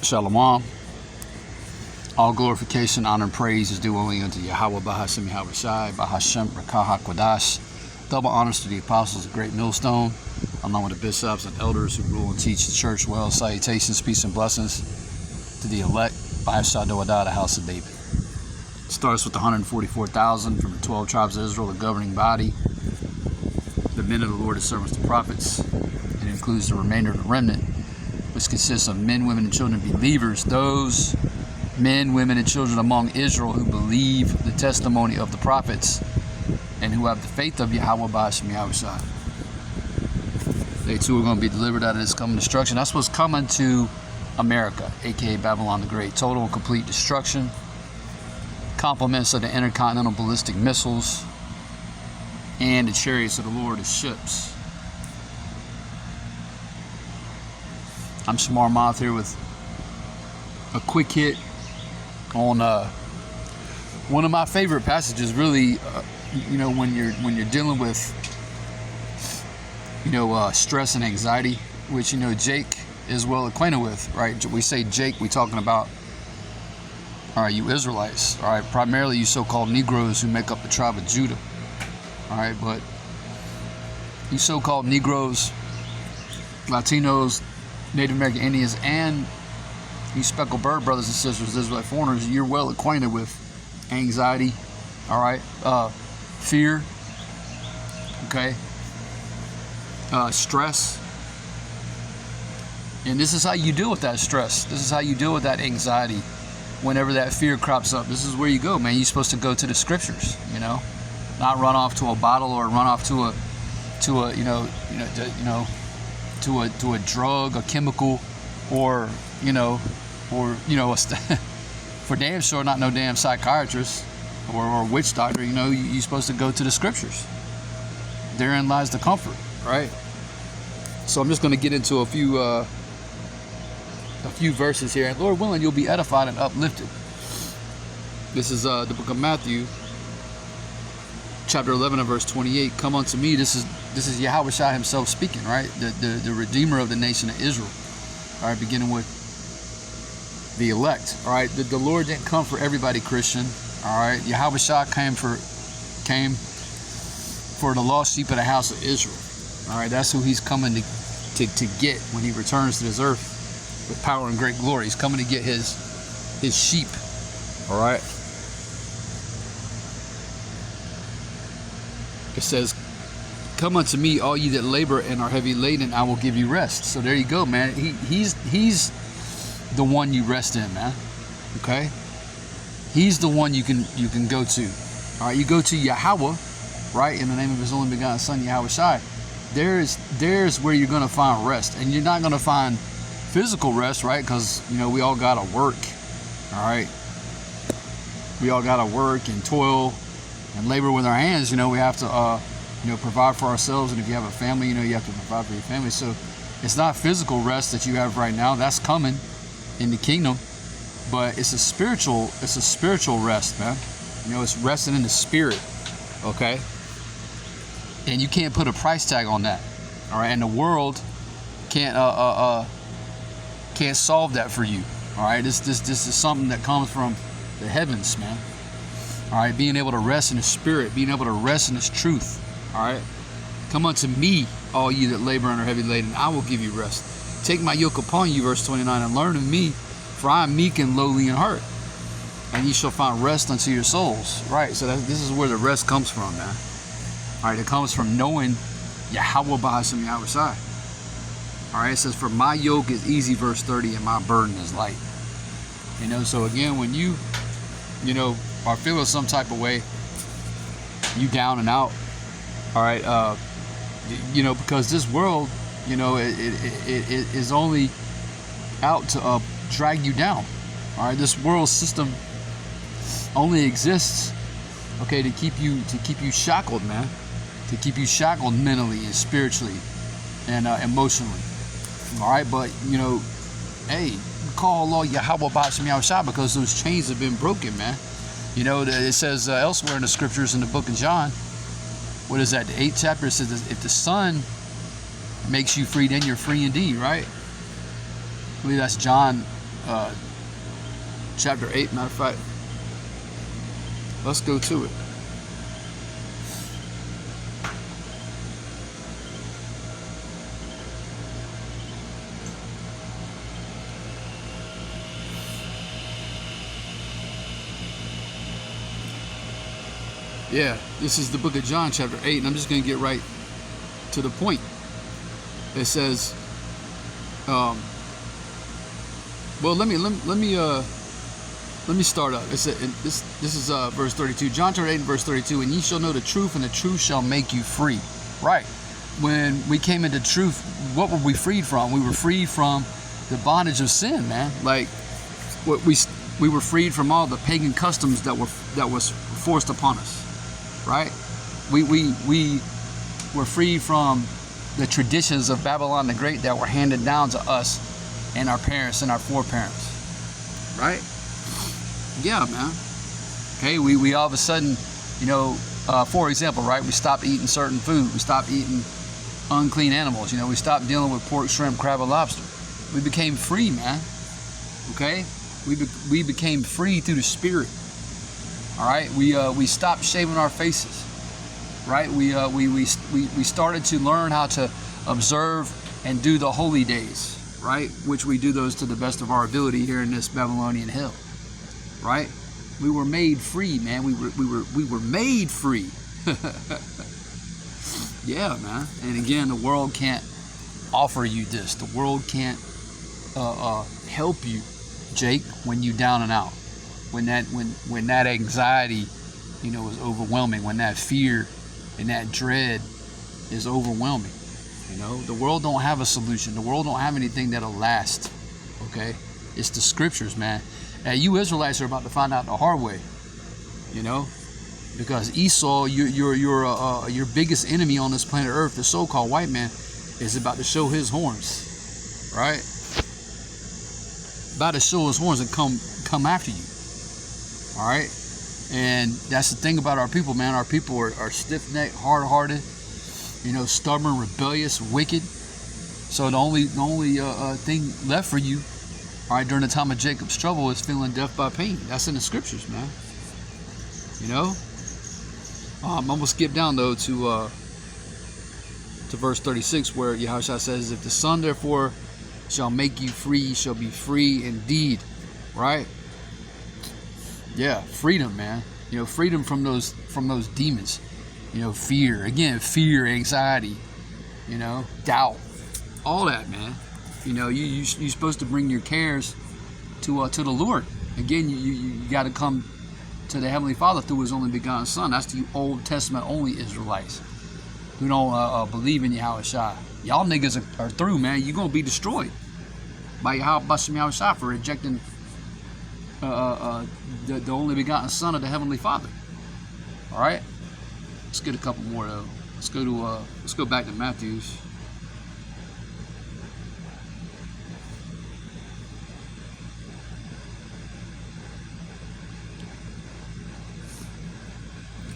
Shalom. All glorification, honor, and praise is due only unto Yahweh, YAHAWASHI, Bahashem, Rakah HaKodash. Double honors to the apostles of Great Millstone, along with the bishops and elders who rule and teach the church well. Salutations, peace, and blessings to the elect, Bahashah Doadah, the house of David. It starts with the 144,000 from the 12 tribes of Israel, the governing body, the men of the Lord, the servants, the prophets. It includes the remainder of the remnant, which consists of men, women, and children, believers, those men, women, and children among Israel who believe the testimony of the prophets and who have the faith of Yahweh Ba'ashem Yahushua. They too are going to be delivered out of this coming destruction. That's what's coming to America, aka Babylon the Great. Total and complete destruction. Compliments of the intercontinental ballistic missiles and the chariots of the Lord as ships. I'm Shamar Ahmath here with a quick hit on one of my favorite passages. Really, when you're dealing with stress and anxiety, which Jake is well acquainted with, right? We say Jake, we talking about, all right, you Israelites, all right, primarily you so-called Negroes who make up the tribe of Judah, all right, but you so-called Negroes, Latinos, Native American Indians, and you speckled bird brothers and sisters, Israelite foreigners, you're well acquainted with anxiety, all right, fear, okay, stress. And this is how you deal with that stress. This is how you deal with that anxiety whenever that fear crops up. This is where you go, man. You're supposed to go to the scriptures, not run off to a bottle or run off to a drug, a chemical, or for damn sure not no damn psychiatrist or witch doctor. You're supposed to go to the scriptures. Therein lies the comfort, right? So I'm just going to get into a few verses here, and Lord willing, you'll be edified and uplifted. This is the book of Matthew, chapter 11 and verse 28. Come unto me. This is YAHAWASHI himself speaking, right? The Redeemer of the nation of Israel. All right, beginning with the elect. All right, the Lord didn't come for everybody, Christian. All right, YAHAWASHI came for the lost sheep of the house of Israel. All right, that's who he's coming to get when he returns to this earth with power and great glory. He's coming to get his sheep. All right. It says, come unto me, all ye that labor and are heavy laden, I will give you rest. So there you go, man. He's the one you rest in, man. Okay? He's the one you can go to. All right, you go to Yahweh, right, in the name of his only begotten son, YAHAWASHI. There's where you're going to find rest. And you're not going to find physical rest, right? Because, we all got to work. All right? We all got to work and toil and labor with our hands. We have to provide for ourselves, and if you have a family, you have to provide for your family. So it's not physical rest that you have right now. That's coming in the kingdom, but it's a spiritual rest, man. It's resting in the spirit, okay? And you can't put a price tag on that, all right? And the world can't solve that for you, all right? This is something that comes from the heavens, man. All right, being able to rest in the spirit, being able to rest in this truth. All right, come unto me, all ye that labor and are heavy laden, I will give you rest. Take my yoke upon you, verse 29, and learn of me, for I am meek and lowly in heart, and ye shall find rest unto your souls. Right, so this is where the rest comes from, man. All right, it comes from knowing Yahweh Ba'ashem Yahushai. All right, it says, for my yoke is easy, verse 30, and my burden is light. So again, when you are feeling some type of way, you down and out, all right, because this world, it is only out to drag you down. All right, this world system only exists, okay, to keep you shackled, man, to keep you shackled mentally and spiritually and emotionally. All right, but hey, call Allah Yahweh Ba'ashem Yahushua because those chains have been broken, man. It says elsewhere in the scriptures in the book of John, what is that, the 8th chapter, it says, if the Son makes you free, then you're free indeed, right? I believe that's John chapter 8, matter of fact. Let's go to it. Yeah, this is the book of John, chapter 8, and I'm just going to get right to the point. It says, well, let me start up. It said, this is verse 32. John chapter 8 and verse 32. And ye shall know the truth, and the truth shall make you free. Right. When we came into truth, what were we freed from? We were freed from the bondage of sin, man. Like what we were freed from all the pagan customs that was forced upon us. Right? We were freed from the traditions of Babylon the Great that were handed down to us and our parents and our foreparents. Right? Yeah, man. Okay, we all of a sudden, you know, for example, right, we stopped eating certain food. We stopped eating unclean animals. You know, we stopped dealing with pork, shrimp, crab, and lobster. We became free, man. Okay? We became free through the Spirit. All right, we stopped shaving our faces, right? We started to learn how to observe and do the holy days, right? Which we do those to the best of our ability here in this Babylonian hill, right? We were made free, man. We were made free. Yeah, man. And again, the world can't offer you this. The world can't help you, Jake, when you down and out. When that anxiety, you know, is overwhelming, when that fear and that dread is overwhelming, you know, the world don't have a solution. The world don't have anything that'll last. Okay, it's the scriptures, man. And you Israelites are about to find out the hard way, you know, because Esau, your biggest enemy on this planet Earth, the so-called white man, is about to show his horns, right? About to show his horns and come after you. All right, and that's the thing about our people, man. Our people are stiff-necked, hard-hearted, you know, stubborn, rebellious, wicked. So the only thing left for you, all right, during the time of Jacob's trouble is feeling death by pain. That's in the scriptures, man. You know, I'm gonna skip down though to verse 36, where Yahushua says, "If the Son therefore shall make you free, you shall be free indeed." Right? Yeah, freedom, man. You know, freedom from those demons. You know, fear, anxiety, you know, doubt, all that, man. You know, you're supposed to bring your cares to the Lord. Again, you got to come to the Heavenly Father through His only begotten Son. That's the Old Testament only Israelites who don't believe in Yahawashi. Y'all niggas are through, man. You're gonna be destroyed by Yahawashi for rejecting the only begotten Son of the Heavenly Father. All right, let's get a couple more though. Let's go back to Matthew's.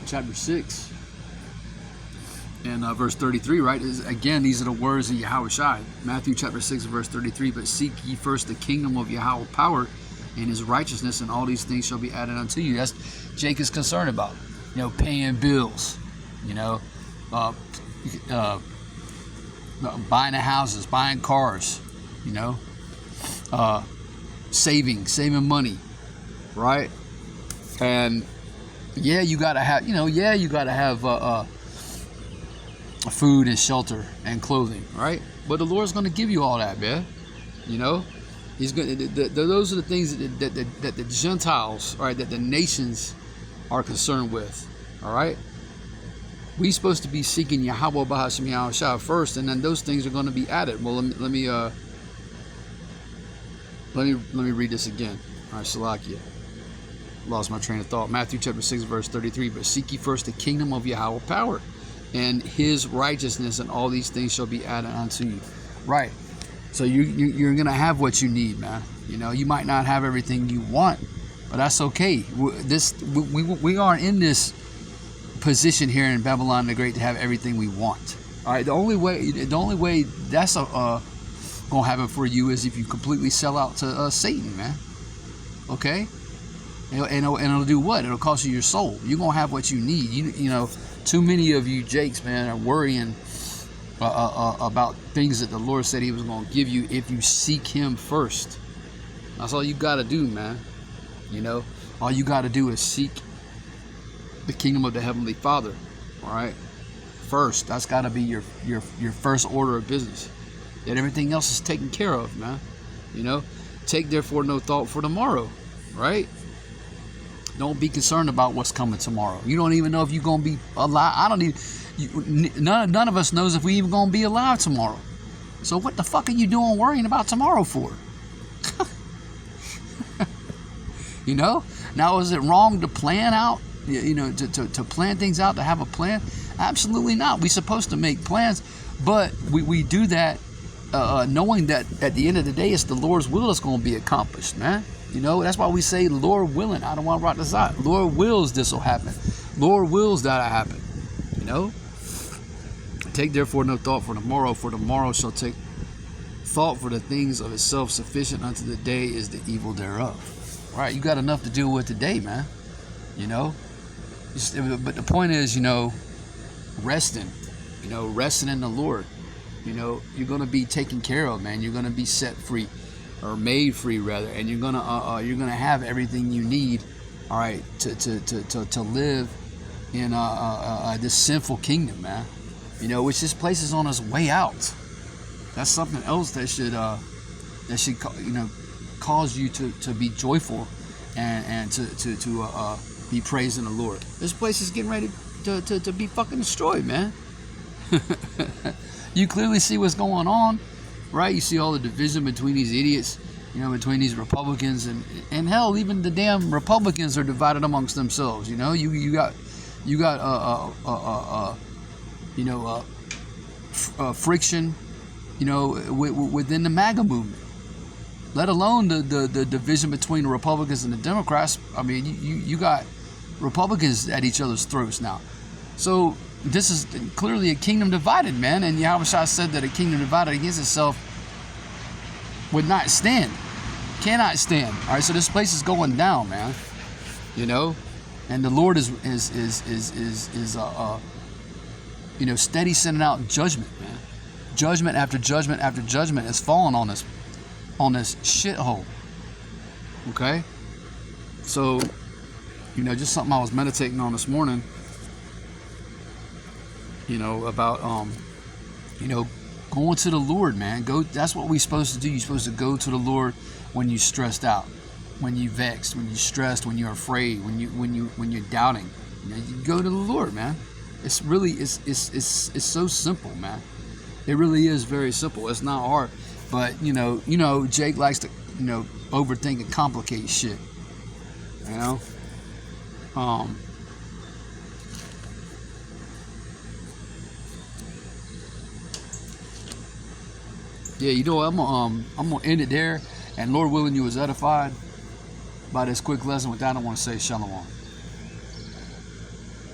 Chapter 6 and verse 33, right? Again, these are the words of Yahawashi. Matthew chapter 6 verse 33. But seek ye first the kingdom of Yahweh power and His righteousness, and all these things shall be added unto you. That's Jake is concerned about. You know, paying bills. You know, buying houses, buying cars. You know, saving money, right? And yeah, you gotta have. You gotta have food and shelter and clothing, right? But the Lord's gonna give you all that, man. You know. He's going. Those are the things that the Gentiles, right, that the nations are concerned with. All right, we're supposed to be seeking Yahweh Bahashim Yahushua first, and then those things are going to be added. Well, let me read this again. All right, Salakia. Lost my train of thought. Matthew chapter 6 verse 33. But seek ye first the kingdom of Yahweh power, and His righteousness, and all these things shall be added unto you. Right. So you're gonna have what you need, man. You know, you might not have everything you want, but that's okay. We are in this position here in Babylon the Great to have everything we want. All right. The only way that's gonna happen for you is if you completely sell out to Satan, man. Okay? And it'll do what? It'll cost you your soul. You're gonna have what you need. You know, too many of you jakes, man, are worrying about things that the Lord said He was gonna give you if you seek Him first. That's all you gotta do, man. You know, all you gotta do is seek the kingdom of the Heavenly Father. All right, first. That's gotta be your first order of business. And everything else is taken care of, man. You know, take therefore no thought for tomorrow. Right? Don't be concerned about what's coming tomorrow. You don't even know if you're gonna be alive. I don't even. None of us knows if we even gonna be alive tomorrow. So what the fuck are you doing worrying about tomorrow for? You know. Now, is it wrong to plan out? You know, to plan things out, to have a plan? Absolutely not. We're supposed to make plans, but we do that knowing that at the end of the day, it's the Lord's will that's going to be accomplished, man. You know, that's why we say, Lord willing. I don't want to rock this out. Lord wills this will happen. Lord wills that will happen. You know? Take therefore no thought for tomorrow shall take thought for the things of itself. Sufficient unto the day is the evil thereof. Right? You got enough to deal with today, man. You know? But the point is, you know, resting. You know, resting in the Lord. You know, you're going to be taken care of, man. You're going to be set free. Or made free, rather, and you're gonna have everything you need, all right, to live in this sinful kingdom, man. You know, which this place is on its way out. That's something else that should you know, cause you to be joyful and to be praising the Lord. This place is getting ready to be fucking destroyed, man. You clearly see what's going on. Right, you see all the division between these idiots, you know, between these Republicans and hell, even the damn Republicans are divided amongst themselves. You know, you got friction, you know, within the MAGA movement. Let alone the division between the Republicans and the Democrats. I mean, you got Republicans at each other's throats now. So this is clearly a kingdom divided, man. And YAHAWASHI said that a kingdom divided against itself would not stand, cannot stand. All right, so this place is going down, man. You know, and the Lord is you know, steady sending out judgment, man. Judgment after judgment after judgment is falling on this shithole. Okay, so you know, just something I was meditating on this morning. You know, about you know, going to the Lord, man. That's what we're supposed to do. You're supposed to go to the Lord when you're stressed out, when you're vexed, when you're stressed, when you're afraid, when you're doubting. You know, you go to the Lord, man. It's really it's so simple, man. It really is very simple. It's not hard, but you know, Jake likes to, you know, overthink and complicate shit. You know, yeah, you know, I'm gonna end it there, and Lord willing, you was edified by this quick lesson. With that, I want to say shalom.